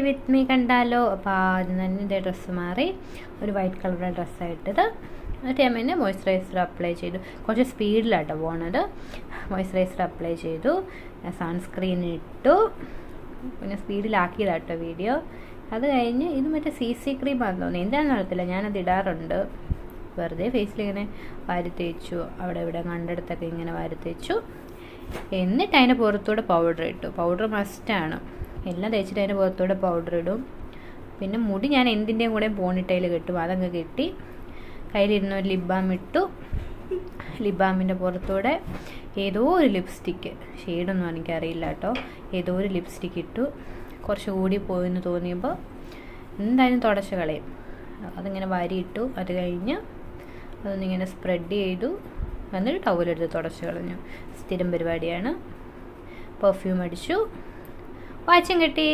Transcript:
With me കണ്ടാലോ. അപ്പോൾ ആദ്യം തന്നെ എൻ്റെ ഡ്രസ്സ് മാറി ഒരു വൈറ്റ് കളറുടെ ഡ്രസ്സായിട്ടത്. എന്നിട്ട് ഞാൻ പിന്നെ മോയ്സ്ചറൈസർ അപ്ലൈ ചെയ്തു. കുറച്ച് സ്പീഡിലാട്ടോ പോണത്. മോയ്സ്ചറൈസർ അപ്ലൈ ചെയ്തു, സൺസ്ക്രീൻ ഇട്ടു, പിന്നെ സ്പീഡിലാക്കിയതാട്ടോ വീഡിയോ. അത് കഴിഞ്ഞ് ഇത് മറ്റേ CC ക്രീമാണെന്ന് തോന്നി, എന്താണെന്ന് അറിയത്തില്ല, ഞാനത് ഇടാറുണ്ട്. വെറുതെ ഫേസിലിങ്ങനെ വാരി തേച്ചു, അവിടെ ഇവിടെ കണ്ടെടുത്തൊക്കെ ഇങ്ങനെ വാരി തേച്ചു. എന്നിട്ട് അതിൻ്റെ പുറത്തൂടെ പൗഡർ ഇട്ടു. പൗഡർ മസ്റ്റാണ്, എല്ലാം തേച്ചിട്ട് അതിൻ്റെ പുറത്തൂടെ പൗഡർ ഇടും. പിന്നെ മുടി ഞാൻ എന്തിൻ്റെയും കൂടെ പോണിട്ടയിൽ കെട്ടും, അതങ്ങ് കെട്ടി. കയ്യിലിരുന്ന ഒരു ലിപ് ബാം ഇട്ടു. ലിപ് ബാമിൻ്റെ പുറത്തൂടെ ഏതോ ഒരു ലിപ്സ്റ്റിക്ക്, ഷെയ്ഡൊന്നും എനിക്കറിയില്ല കേട്ടോ, ഏതോ ഒരു ലിപ്സ്റ്റിക്ക് ഇട്ടു. കുറച്ച് കൂടി പോയെന്ന് തോന്നിയപ്പോൾ എന്തായാലും തുടച്ച് കളയും, അതിങ്ങനെ വാരിയിട്ടു. അത് കഴിഞ്ഞ് അതൊന്നിങ്ങനെ സ്പ്രെഡ് ചെയ്തു, എന്നിട്ട് ടവലെടുത്ത് തുടച്ച് കളഞ്ഞു. സ്ഥിരം പരിപാടിയാണ്. പെർഫ്യൂം അടിച്ചു, വാച്ചും കിട്ടി.